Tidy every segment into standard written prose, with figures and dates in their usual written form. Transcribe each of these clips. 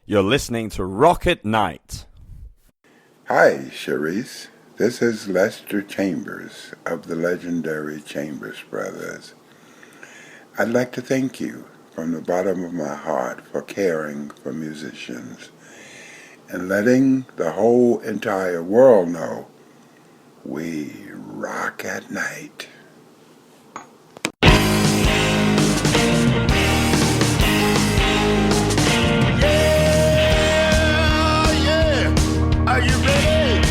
You're listening to Rocket Night. Hi, Cherise. This is Lester Chambers of the legendary Chambers Brothers. I'd like to thank you from the bottom of my heart for caring for musicians and letting the whole entire world know we rock at night. Are you ready?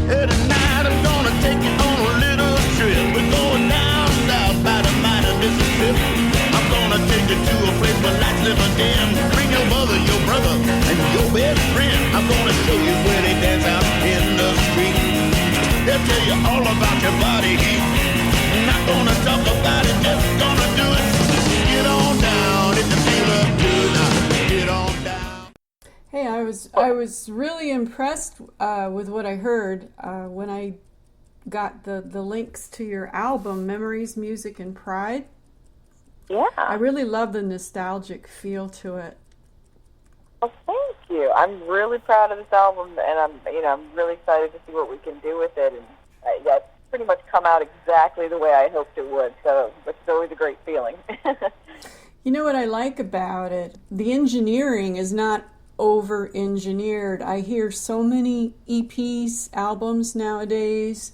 Hey, tonight I'm gonna take you on a little trip. We're going down south by the mighty Mississippi. I'm gonna take you to a place where lights live a dim. Bring your mother, your brother, and your best friend. I'm gonna show you where they dance out in the street. They'll tell you all about your body heat. Not gonna talk about it, just gonna do it. Get on down if you feel up good. Get on down. Hey, I was really impressed with what I heard when I got the links to your album, Memories, Music, and Pride. Yeah. I really love the nostalgic feel to it. Well, thank you. I'm really proud of this album, and I'm really excited to see what we can do with it. And it's pretty much come out exactly the way I hoped it would. So it's always a great feeling. You know what I like about it? The engineering is not over-engineered. I hear so many EPs, albums nowadays,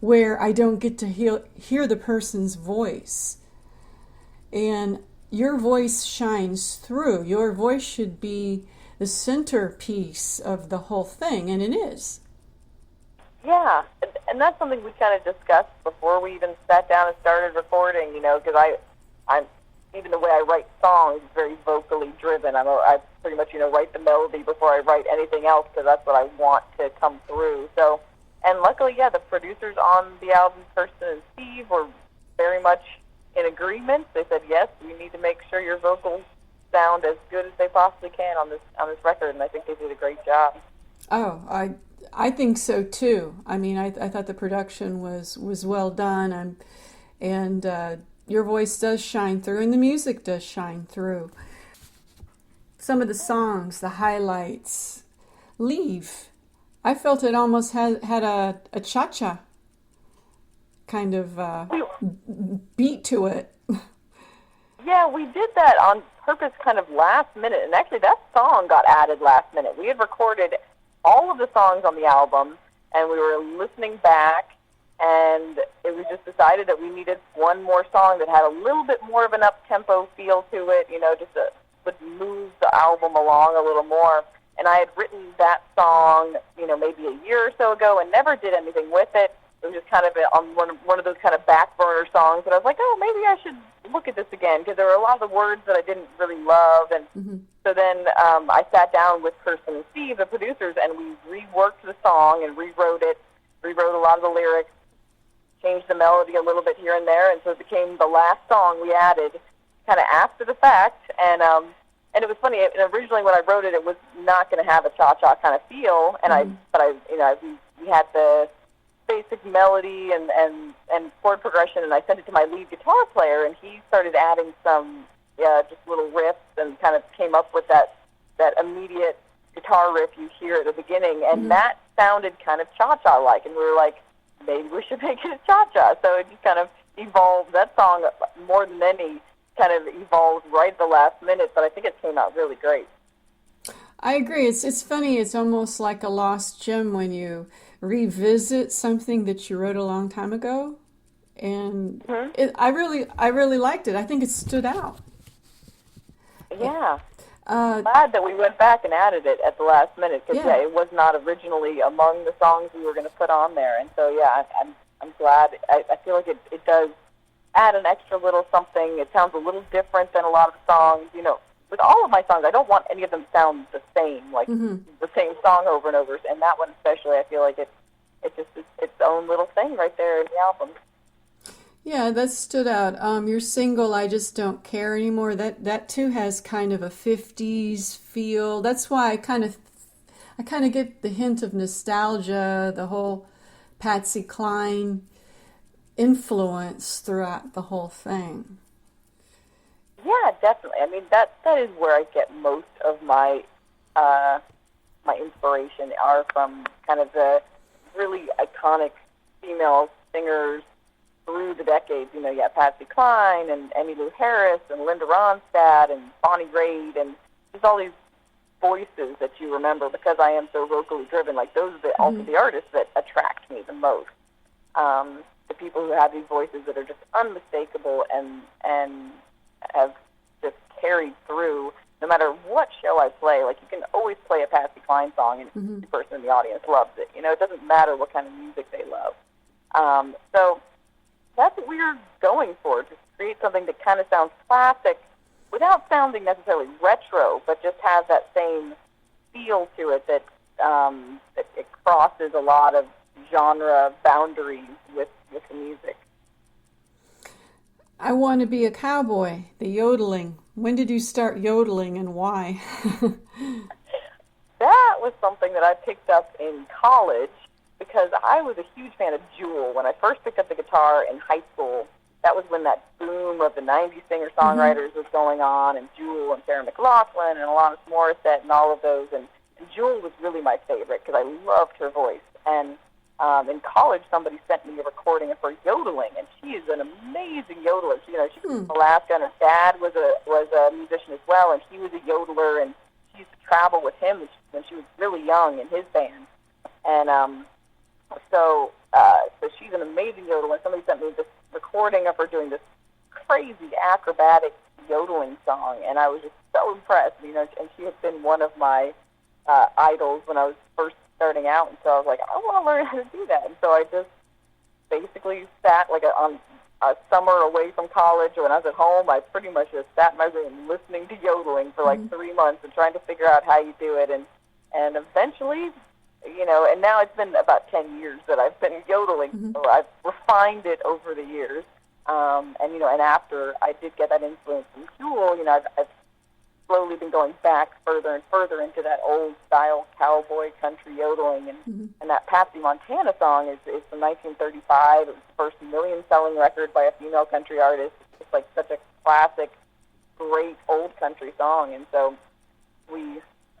where I don't get to hear the person's voice. And your voice shines through. Your voice should be the centerpiece of the whole thing, and it is. Yeah, and that's something we kind of discussed before we even sat down and started recording, because I'm even the way I write songs is very vocally driven. I pretty much, write the melody before I write anything else because that's what I want to come through. So, and luckily, the producers on the album, Kirsten and Steve, were very much in agreement. They said, yes, we need to make sure your vocals sound as good as they possibly can on this record, and I think they did a great job. Oh, I think so too. I mean, I thought the production was well done, and your voice does shine through, and the music does shine through. Some of the songs, the highlights, Leave. I felt it almost had a cha-cha kind of beat to it. Yeah, we did that on purpose kind of last minute, and actually that song got added last minute. We had recorded all of the songs on the album, and we were listening back, and it was just decided that we needed one more song that had a little bit more of an up-tempo feel to it, just would move the album along a little more. And I had written that song, maybe a year or so ago and never did anything with it. It was just kind of on one of those kind of back burner songs, and I was like, oh, maybe I should look at this again, because there were a lot of the words that I didn't really love. And so then I sat down with Kirsten and Steve, the producers, and we reworked the song and rewrote a lot of the lyrics, changed the melody a little bit here and there, and so it became the last song we added kind of after the fact. And it was funny, originally when I wrote it, it was not going to have a cha-cha kind of feel, and we had the basic melody and chord progression, and I sent it to my lead guitar player, and he started adding some just little riffs and kind of came up with that immediate guitar riff you hear at the beginning, and that sounded kind of cha-cha-like, and we were like, maybe we should make it a cha-cha. So it just kind of evolved. That song, more than any, kind of evolved right at the last minute, but I think it came out really great. I agree. It's funny. It's almost like a lost gem when you revisit something that you wrote a long time ago, and I really liked it. I think it stood out. Yeah. Glad that we went back and added it at the last minute, because it was not originally among the songs we were going to put on there, and so I'm glad. I feel like it does add an extra little something. It sounds a little different than a lot of the songs. With all of my songs, I don't want any of them to sound the same, like the same song over and over. And that one especially, I feel like it's just its own little thing right there in the album. Yeah, that stood out. Your single, I Just Don't Care Anymore, that too has kind of a 50s feel. That's why I kind of get the hint of nostalgia, the whole Patsy Cline influence throughout the whole thing. Yeah, definitely. I mean, that is where I get most of my my inspiration are from kind of the really iconic female singers through the decades. You know, you have Patsy Cline and Emmylou Harris and Linda Ronstadt and Bonnie Raitt and just all these voices that you remember because I am so vocally driven. Like, those are also the artists that attract me the most. The people who have these voices that are just unmistakable and have just carried through no matter what show I play. Like, you can always play a Patsy Cline song and the person in the audience loves it. You know, it doesn't matter what kind of music they love. So that's what we're going for, just create something that kind of sounds classic without sounding necessarily retro, but just has that same feel to it that it crosses a lot of genre boundaries with the music. I Want to Be a Cowboy, the yodeling. When did you start yodeling and why? That was something that I picked up in college because I was a huge fan of Jewel. When I first picked up the guitar in high school, that was when that boom of the 90s singer-songwriters was going on, and Jewel and Sarah McLachlan and Alanis Morissette and all of those. And Jewel was really my favorite because I loved her voice. And in college, somebody sent me a recording of her yodeling, and she is an amazing yodeler. She's from Alaska, and her dad was a musician as well, and he was a yodeler, and she used to travel with him when she was really young in his band. And so she's an amazing yodeler. Somebody sent me this recording of her doing this crazy acrobatic yodeling song, and I was just so impressed. You know, and she had been one of my idols when I was first starting out, and so I was like, I want to learn how to do that. And so I just basically sat on a summer away from college, or when I was at home, I pretty much just sat in my room listening to yodeling for like 3 months and trying to figure out how you do it. And eventually, you know, and now it's been about 10 years that I've been yodeling, so I've refined it over the years. And, you know, and after I did get that influence from Jewel, you know, I've slowly been going back further and further into that old style cowboy country yodeling, and that Patsy Montana song is from 1935. It was the first million-selling record by a female country artist. It's like such a classic, great old country song, and so we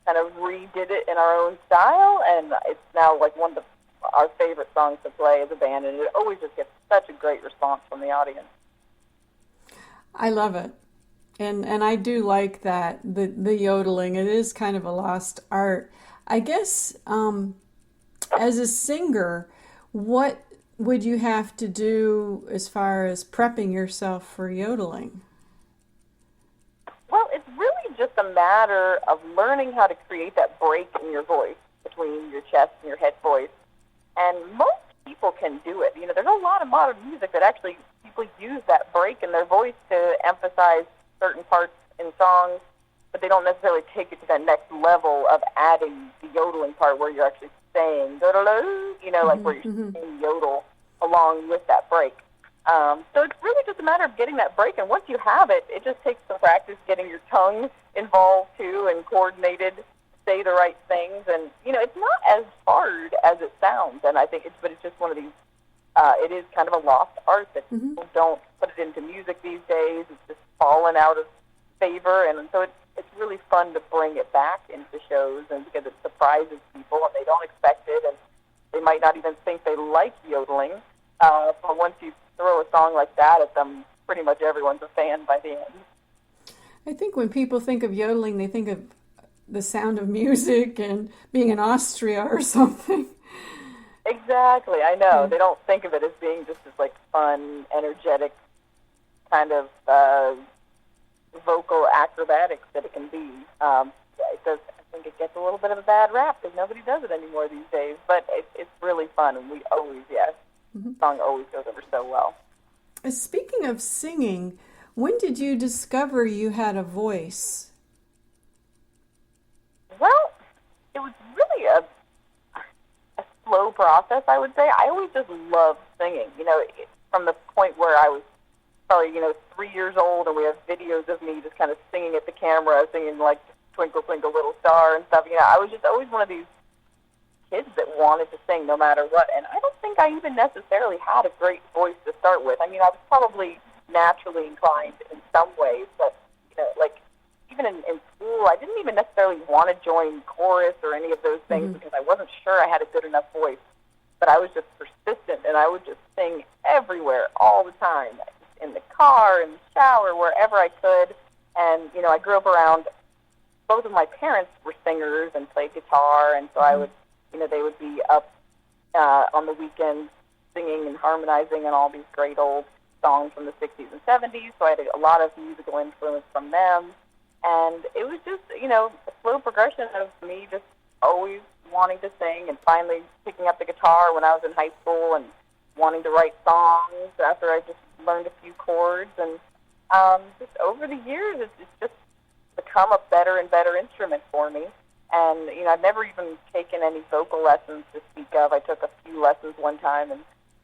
kind of redid it in our own style, and it's now like one of our favorite songs to play as a band, and it always just gets such a great response from the audience. I love it. And I do like that, the yodeling. It is kind of a lost art. I guess as a singer, what would you have to do as far as prepping yourself for yodeling? Well, it's really just a matter of learning how to create that break in your voice between your chest and your head voice. And most people can do it. You know, there's a lot of modern music that actually people use that break in their voice to emphasize certain parts in songs, but they don't necessarily take it to that next level of adding the yodeling part where you're actually saying, you know, like where you're saying yodel along with that break. So it's really just a matter of getting that break, and once you have it, it just takes some practice getting your tongue involved too and coordinated to say the right things. And, you know, it's not as hard as it sounds, and I think it's just one of these, it is kind of a lost art that people don't put it into music these days. It's just fallen out of favor, and so it's really fun to bring it back into shows, and because it surprises people and they don't expect it, and they might not even think they like yodeling. But once you throw a song like that at them, pretty much everyone's a fan by the end. I think when people think of yodeling, they think of the Sound of Music and being in Austria or something. Exactly, I know. They don't think of it as being just this like fun, energetic kind of vocal acrobatics that it can be. It does. I think it gets a little bit of a bad rap because nobody does it anymore these days. But it's really fun, and we always, the song always goes over so well. Speaking of singing, when did you discover you had a voice? Well, it was really a slow process, I would say. I always just loved singing. You know, from the point where I was probably, 3 years old, and we have videos of me just kind of singing at the camera, singing like Twinkle, Twinkle, Little Star and stuff. You know, I was just always one of these kids that wanted to sing no matter what, and I don't think I even necessarily had a great voice to start with. I mean, I was probably naturally inclined in some ways, but like even in school, I didn't even necessarily want to join chorus or any of those things because I wasn't sure I had a good enough voice. But I was just persistent, and I would just sing everywhere, all the time, in the car, in the shower, wherever I could. And, I grew up around, both of my parents were singers and played guitar, and so I would, they would be up on the weekends singing and harmonizing and all these great old songs from the 60s and 70s, so I had a lot of musical influence from them. And it was just, a slow progression of me just always wanting to sing and finally picking up the guitar when I was in high school and wanting to write songs after I just learned a few chords. And just over the years, it's just become a better and better instrument for me. And, I've never even taken any vocal lessons to speak of. I took a few lessons one time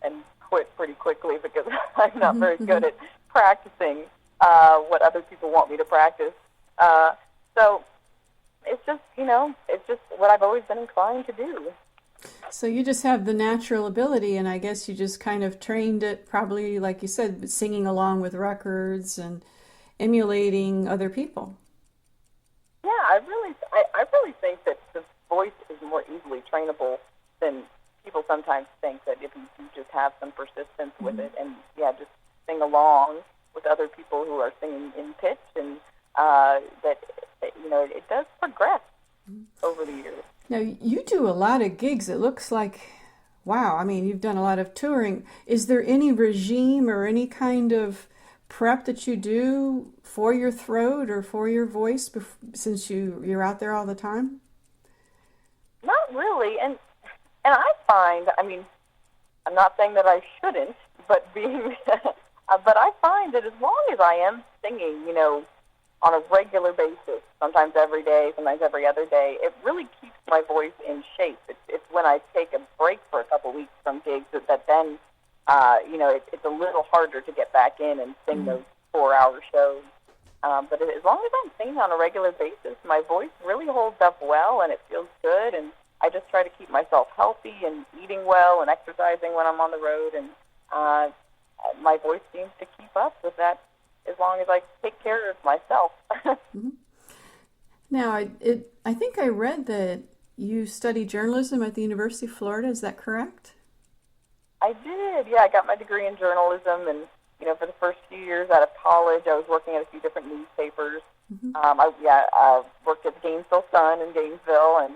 and quit pretty quickly because I'm not very good at practicing what other people want me to practice. So it's just, it's just what I've always been inclined to do. So you just have the natural ability, and I guess you just kind of trained it, probably, like you said, singing along with records and emulating other people. Yeah, I really think that the voice is more easily trainable than people sometimes think, that if you just have some persistence with it and, just sing along with other people who are singing in pitch, and that it does progress over the years. Now, you do a lot of gigs. It looks like, wow, I mean, you've done a lot of touring. Is there any regime or any kind of prep that you do for your throat or for your voice since you're out there all the time? Not really. And I find, I'm not saying that I shouldn't, but but I find that as long as I am singing, on a regular basis, sometimes every day, sometimes every other day, it really keeps my voice in shape. It's when I take a break for a couple weeks from gigs that then, it's a little harder to get back in and sing those 4-hour shows. But as long as I'm singing on a regular basis, my voice really holds up well and it feels good. And I just try to keep myself healthy and eating well and exercising when I'm on the road. And my voice seems to keep up with that as long as I take care of myself. Now, I think I read that you studied journalism at the University of Florida. Is that correct? I did, yeah. I got my degree in journalism, and, for the first few years out of college, I was working at a few different newspapers. I worked at the Gainesville Sun in Gainesville, and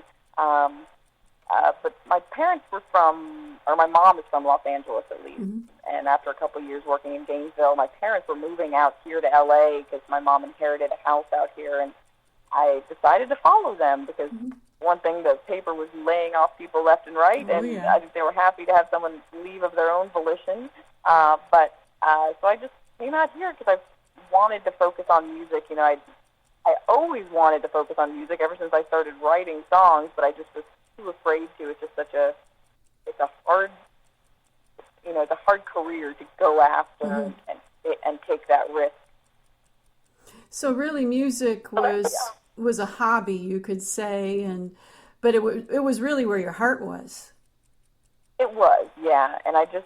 but my parents were my mom is from Los Angeles at least. And after a couple of years working in Gainesville, my parents were moving out here to LA because my mom inherited a house out here, and I decided to follow them because one thing, the paper was laying off people left and right, I think they were happy to have someone leave of their own volition. So I just came out here because I wanted to focus on music. I always wanted to focus on music ever since I started writing songs, but I just was too afraid to. It's just it's a hard career to go after and take that risk. So really, music was a hobby, you could say, but it was really where your heart was. It was, yeah, and it just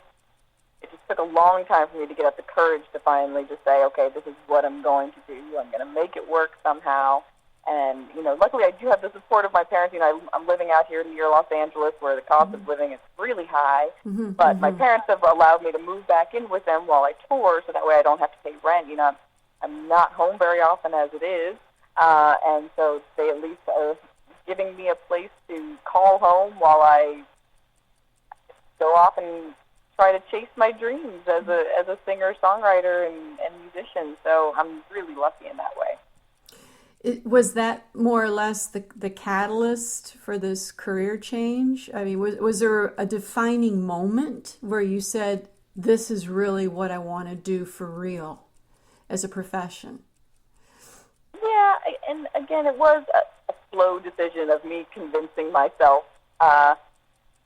took a long time for me to get up the courage to finally just say, okay, this is what I'm going to do. I'm going to make it work somehow. And, luckily I do have the support of my parents. I'm living out here near Los Angeles where the cost of living is really high. But my parents have allowed me to move back in with them while I tour, so that way I don't have to pay rent. I'm not home very often as it is. And so they at least are giving me a place to call home while I go off and try to chase my dreams as a singer, songwriter, and musician. So I'm really lucky in that way. Was that more or less the catalyst for this career change? I mean, was there a defining moment where you said, this is really what I want to do for real as a profession? Yeah, and again, it was a slow decision of me convincing myself,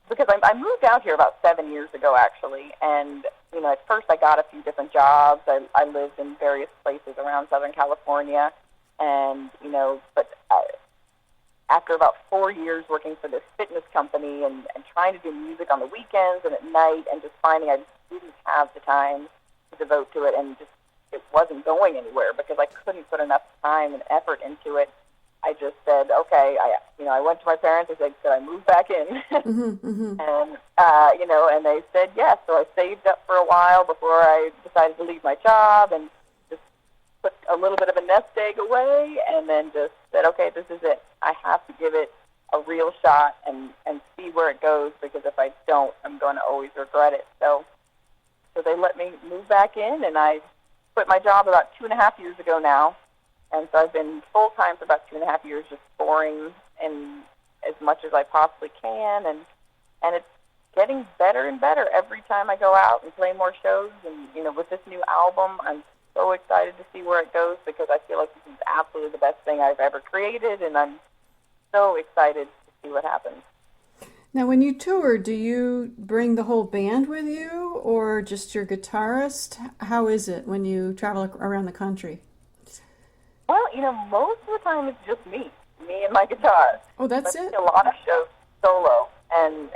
because I moved out here about 7 years ago, actually, and, at first I got a few different jobs. I lived in various places around Southern California, and, but after about 4 years working for this fitness company and trying to do music on the weekends and at night and just finding I didn't have the time to devote to it and just it wasn't going anywhere because I couldn't put enough time and effort into it. I just said, okay, I went to my parents. I said, could I move back in? And, and they said yes. So I saved up for a while before I decided to leave my job and just put a little bit of a nest egg away and then just said, okay, this is it. I have to give it a real shot and see where it goes, because if I don't, I'm going to always regret it. So they let me move back in, and I quit my job about 2.5 years ago now. And so I've been full-time for about 2.5 years, just touring in as much as I possibly can, and it's getting better and better every time I go out and play more shows. And, with this new album, I'm so excited to see where it goes, because I feel like this is absolutely the best thing I've ever created, and I'm so excited to see what happens. Now, when you tour, do you bring the whole band with you or just your guitarist? How is it when you travel around the country? Well, most of the time it's just me and my guitar. Oh, that's it? A lot of shows solo, and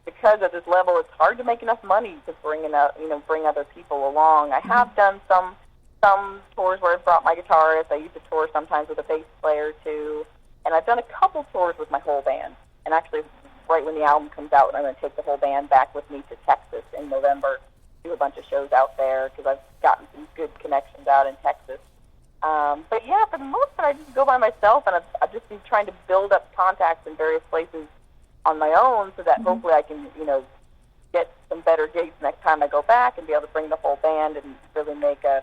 because at this level, it's hard to make enough money to bring other people along. I have done some tours where I've brought my guitarist. I used to tour sometimes with a bass player too, and I've done a couple tours with my whole band. And actually, right when the album comes out, I'm going to take the whole band back with me to Texas in November, do a bunch of shows out there, because I've gotten some good connections out in Texas. But yeah, for the most part, I just go by myself, and I've just been trying to build up contacts in various places on my own, so that hopefully I can, get some better gigs next time I go back and be able to bring the whole band and really make a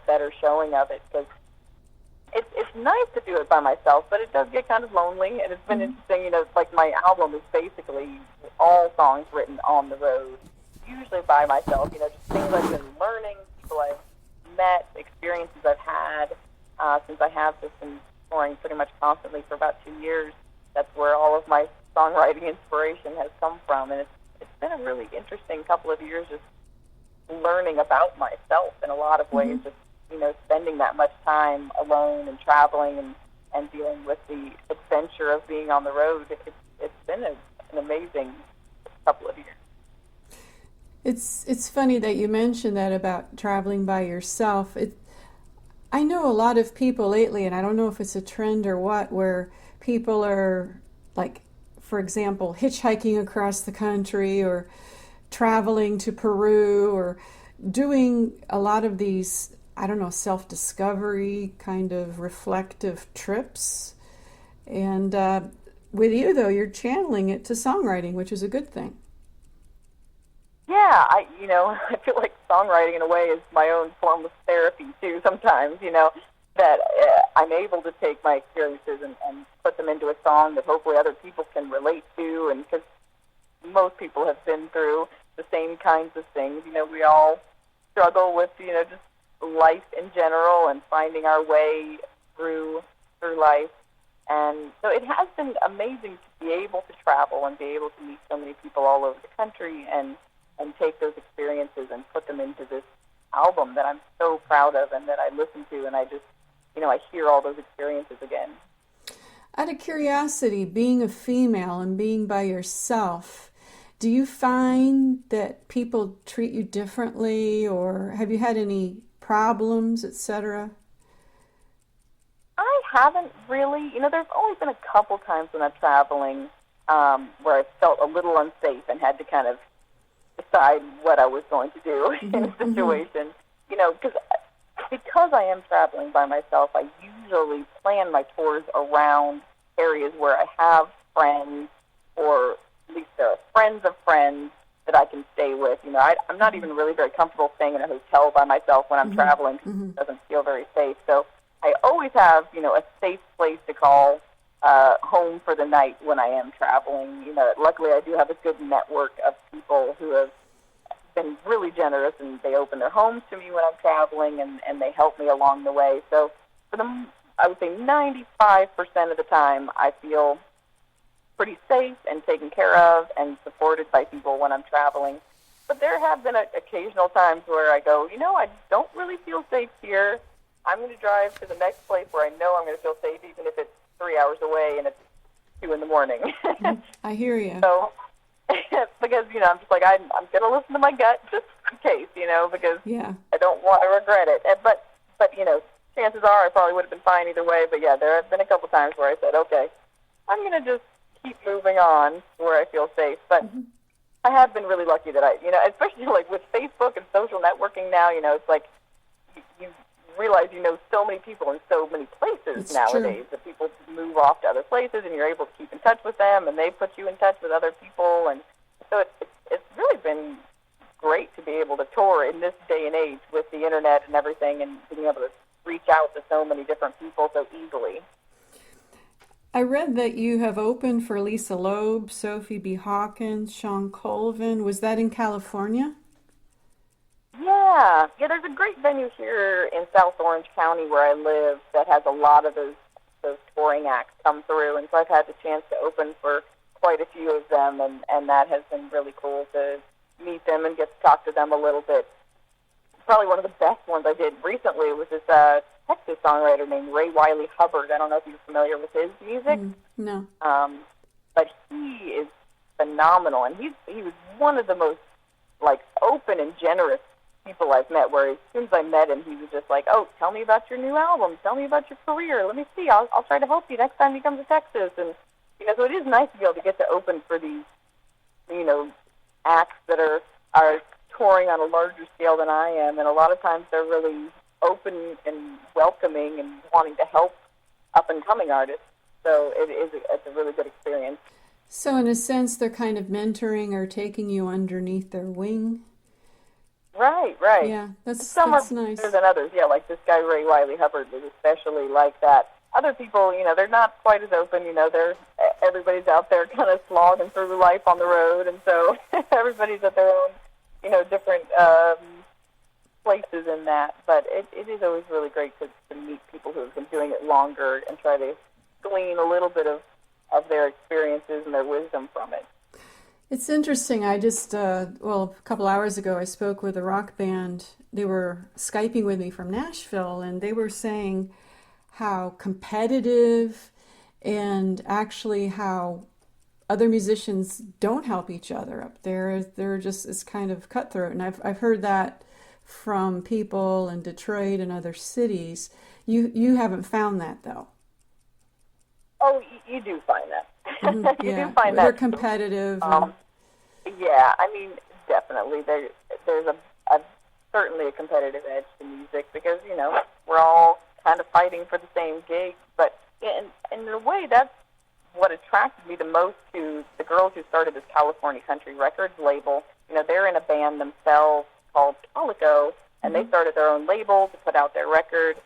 better showing of it. Because it's nice to do it by myself, but it does get kind of lonely, and it's been interesting. Like my album is basically all songs written on the road, usually by myself. Just things I've been learning, people I've met, experiences I've had since I have just been touring pretty much constantly for about 2 years. That's where all of my songwriting inspiration has come from, and it's been a really interesting couple of years just learning about myself in a lot of ways, just spending that much time alone and traveling and dealing with the adventure of being on the road. It's been an amazing couple of years. It's funny that you mentioned that about traveling by yourself. I know a lot of people lately, and I don't know if it's a trend or what, where people are, like, for example, hitchhiking across the country or traveling to Peru or doing a lot of these, self-discovery kind of reflective trips. And with you, though, you're channeling it to songwriting, which is a good thing. Yeah, I feel like songwriting in a way is my own form of therapy too sometimes, that I'm able to take my experiences and put them into a song that hopefully other people can relate to, and because most people have been through the same kinds of things. We all struggle with, just life in general and finding our way through life. And so it has been amazing to be able to travel and be able to meet so many people all over the country and take those experiences and put them into this album that I'm so proud of and that I listen to, and I just, I hear all those experiences again. Out of curiosity, being a female and being by yourself, do you find that people treat you differently, or have you had any problems, etc.? I haven't really. There's only been a couple times when I'm traveling where I felt a little unsafe and had to kind of decide what I was going to do in a situation. Because I am traveling by myself, I usually plan my tours around areas where I have friends, or at least there are friends of friends that I can stay with. I'm not even really very comfortable staying in a hotel by myself when I'm traveling, because it doesn't feel very safe. So I always have, a safe place to call home for the night when I am traveling. Luckily I do have a good network of people who have been really generous, and they open their homes to me when I'm traveling, and they help me along the way. So for them, I would say 95% of the time I feel pretty safe and taken care of and supported by people when I'm traveling. But there have been occasional times where I go, I don't really feel safe here. I'm going to drive to the next place where I know I'm going to feel safe, even if it's 3 hours away and it's 2 in the morning. I hear you. So, because, I'm just like, I'm going to listen to my gut just in case, because I don't want to regret it. But chances are I probably would have been fine either way. But yeah, there have been a couple times where I said, okay, I'm going to just keep moving on where I feel safe. But I have been really lucky that especially like with Facebook and social networking now, it's like you realize so many people in so many places It's nowadays true. that people move off to other places and you're able to keep in touch with them and they put you in touch with other people. And so it's really been great to be able to tour in this day and age with the internet and everything and being able to reach out to so many different people so easily. I read that you have opened for Lisa Loeb, Sophie B. Hawkins, Sean Colvin. Was that in California? Yeah, there's a great venue here in South Orange County where I live that has a lot of those touring acts come through, and so I've had the chance to open for quite a few of them, and that has been really cool to meet them and get to talk to them a little bit. Probably one of the best ones I did recently was this Texas songwriter named Ray Wiley Hubbard. I don't know if you're familiar with his music. No. But he is phenomenal, and he was one of the most open and generous people I've met. Where as soon as I met him, he was just like, "Oh, tell me about your new album. Tell me about your career. Let me see. I'll try to help you next time you come to Texas." And so it is nice to be able to get to open for these acts that are touring on a larger scale than I am, and a lot of times they're really open and welcoming and wanting to help up and coming artists. So it's a really good experience. So in a sense, they're kind of mentoring or taking you underneath their wing. Right. Yeah, that's Some nice. are better than others. Yeah, like this guy Ray Wiley Hubbard was especially like that. Other people, they're not quite as open. Everybody's out there kind of slogging through life on the road, and so everybody's at their own, different places in that. But it is always really great to meet people who have been doing it longer and try to glean a little bit of their experiences and their wisdom from it. It's interesting. I just, a couple hours ago, I spoke with a rock band. They were Skyping with me from Nashville, and they were saying how competitive and actually how other musicians don't help each other up there. They're just, it's kind of cutthroat. And I've heard that from people in Detroit and other cities. You haven't found that, though. Oh, you do find that. Mm-hmm. You Yeah. do find They're that. competitive. Yeah, I mean, definitely. There's certainly a competitive edge to music because, we're all kind of fighting for the same gig. But in a way, that's what attracted me the most to the girls who started this California Country Records label. They're in a band themselves called Calico, and they started their own label to put out their record.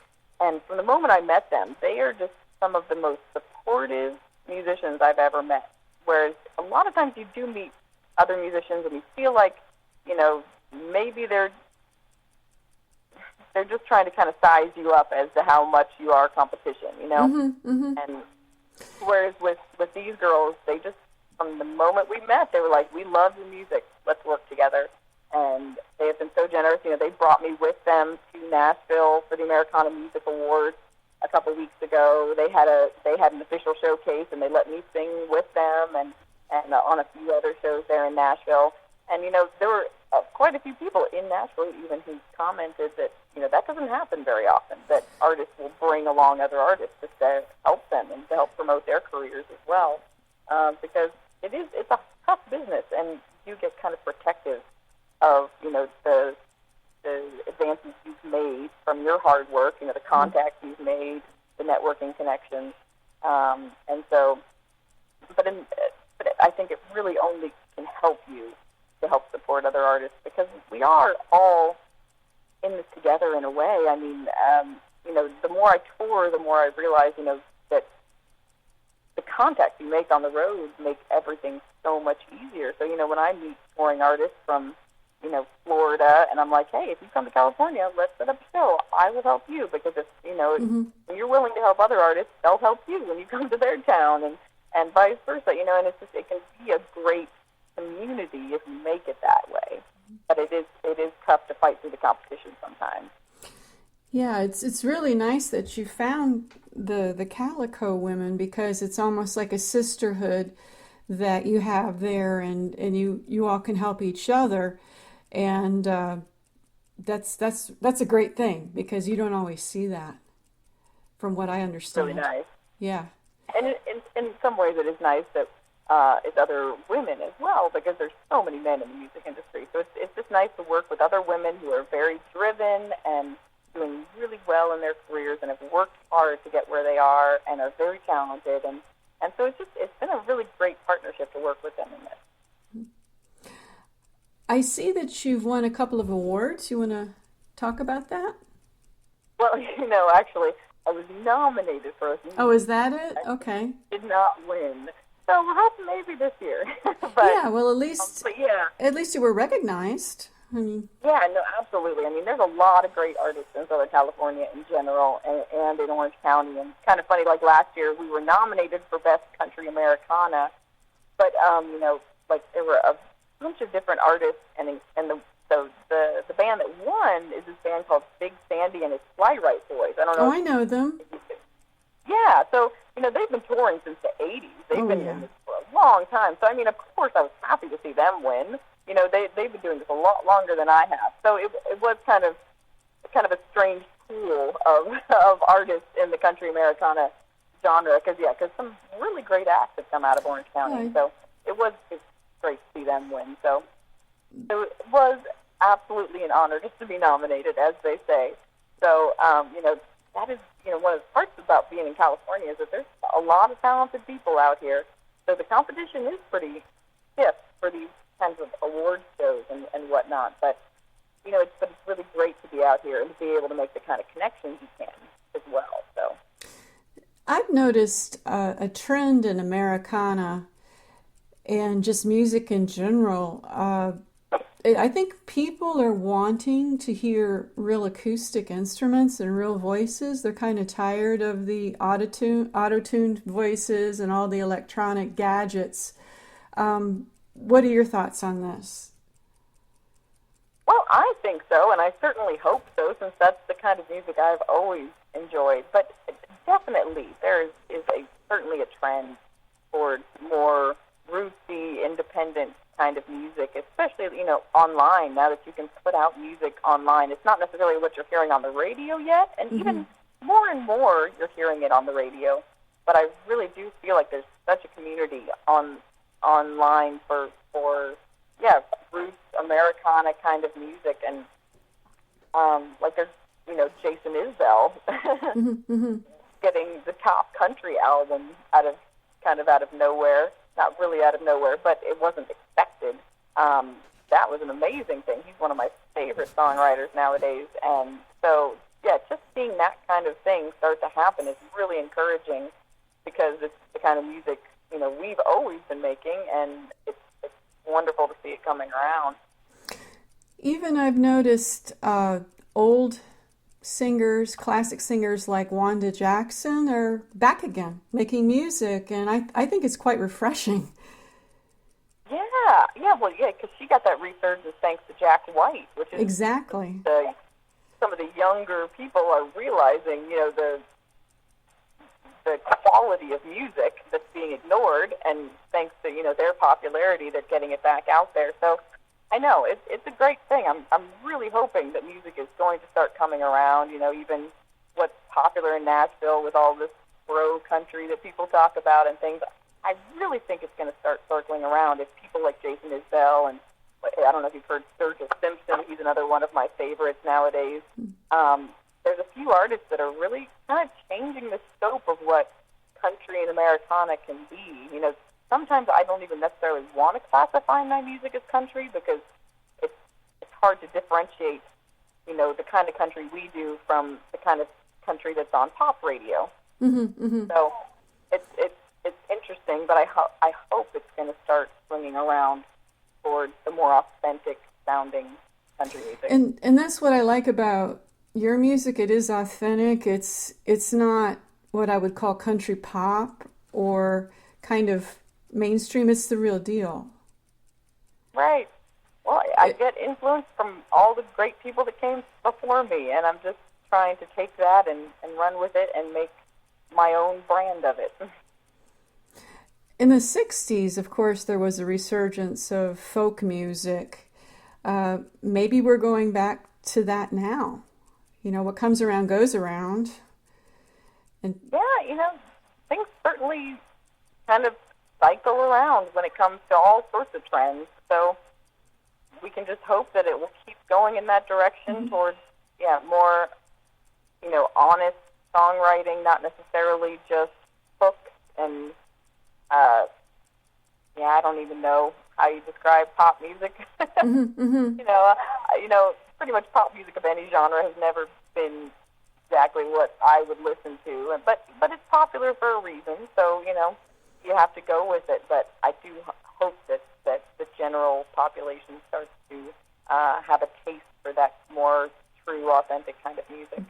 And from the moment I met them, they are just some of the most supportive musicians I've ever met. Whereas a lot of times you do meet other musicians and you feel like, maybe they're just trying to kind of size you up as to how much you are competition, And whereas with these girls, they just, from the moment we met, they were like, we love your music, let's work together. And they have been so generous. They brought me with them to Nashville for the Americana Music Awards a couple weeks ago. They had an official showcase, and they let me sing with them and on a few other shows there in Nashville. And, there were quite a few people in Nashville even who commented that, that doesn't happen very often, that artists will bring along other artists just to help them and to help promote their careers as well. Because it's a tough business, and you get kind of protective of, the advances you've made from your hard work, the contacts you've made, the networking connections. And so, but I think it really only can help you to help support other artists because we are all in this together in a way. I mean, the more I tour, the more I realize, that the contacts you make on the road make everything so much easier. So, when I meet touring artists from, Florida, and I'm like, hey, if you come to California, let's set up a show. I will help you because if, when you're willing to help other artists, they'll help you when you come to their town and vice versa, and it's just, it can be a great community if you make it that way. But it is tough to fight through the competition sometimes. Yeah, it's really nice that you found the Calico women because it's almost like a sisterhood that you have there, and you all can help each other. And that's a great thing because you don't always see that, from what I understand. Really nice. Yeah. And in some ways, it is nice that it's other women as well, because there's so many men in the music industry. So it's just nice to work with other women who are very driven and doing really well in their careers and have worked hard to get where they are and are very talented. And so it's been a really great partnership to work with them in this. I see that you've won a couple of awards. You want to talk about that? Well, actually, I was nominated for a few. Oh, is that it? Okay. Did not win. So perhaps maybe this year. But, yeah, well, at least yeah. At least you were recognized. I mean, yeah, no, absolutely. I mean, there's a lot of great artists in Southern California in general and in Orange County. And it's kind of funny, like last year we were nominated for Best Country Americana, but there were a bunch of different artists, and the band that won is this band called Big Sandy and his Fly-Right Boys. I don't know. Oh, I know them. Yeah, so they've been touring since the '80s. They've been in this for a long time. So I mean, of course, I was happy to see them win. They've been doing this a lot longer than I have. So it was kind of a strange pool of artists in the country Americana genre, because some really great acts have come out of Orange County. Right. So it's great to see them win. So it was absolutely an honor just to be nominated, as they say. So that is one of the parts about being in California is that there's a lot of talented people out here. So the competition is pretty stiff for these kinds of award shows and whatnot. But it's really great to be out here and to be able to make the kind of connections you can as well. So I've noticed a trend in Americana and just music in general. I think people are wanting to hear real acoustic instruments and real voices. They're kind of tired of the auto-tuned voices and all the electronic gadgets. What are your thoughts on this? Well, I think so, and I certainly hope so, since that's the kind of music I've always enjoyed. But definitely, there is certainly a trend toward more rootsy, independent kind of music, especially online. Now that you can put out music online, it's not necessarily what you're hearing on the radio yet, and even more and more you're hearing it on the radio. But I really do feel like there's such a community online for roots Americana kind of music, and like there's Jason Isbell getting the top country album out of nowhere. Not really out of nowhere, but it wasn't expected. That was an amazing thing. He's one of my favorite songwriters nowadays. And so, just seeing that kind of thing start to happen is really encouraging, because it's the kind of music, we've always been making, and it's wonderful to see it coming around. Even I've noticed old singers, classic singers like Wanda Jackson are back again making music, and I think it's quite refreshing. Because she got that resurgence thanks to Jack White, which is exactly. Some of the younger people are realizing, the quality of music that's being ignored, and thanks to their popularity, they're getting it back out there. So I know it's a great thing. I'm really hoping that music is going to start coming around. Even what's popular in Nashville with all this bro country that people talk about and things. I really think it's going to start circling around if people like Jason Isbell, and I don't know if you've heard Sturgill Simpson. He's another one of my favorites nowadays. There's a few artists that are really kind of changing the scope of what country and Americana can be. Sometimes I don't even necessarily want to classify my music as country, because it's hard to differentiate, the kind of country we do from the kind of country that's on pop radio. So it's interesting, but I hope it's going to start swinging around towards the more authentic sounding country music. And that's what I like about your music. It is authentic. It's not what I would call country pop or kind of mainstream. It's the real deal. Right. Well, I get influence from all the great people that came before me, and I'm just trying to take that and run with it and make my own brand of it. In the 60s, of course, there was a resurgence of folk music. Maybe we're going back to that now. You know, what comes around goes around. And yeah, you know, things certainly kind of cycle around when it comes to all sorts of trends. So we can just hope that it will keep going in that direction towards, more, honest songwriting, not necessarily just hooks and, I don't even know how you describe pop music. Pretty much pop music of any genre has never been exactly what I would listen to, but it's popular for a reason, so, you have to go with it. But I do hope that the general population starts to have a taste for that more true, authentic kind of music.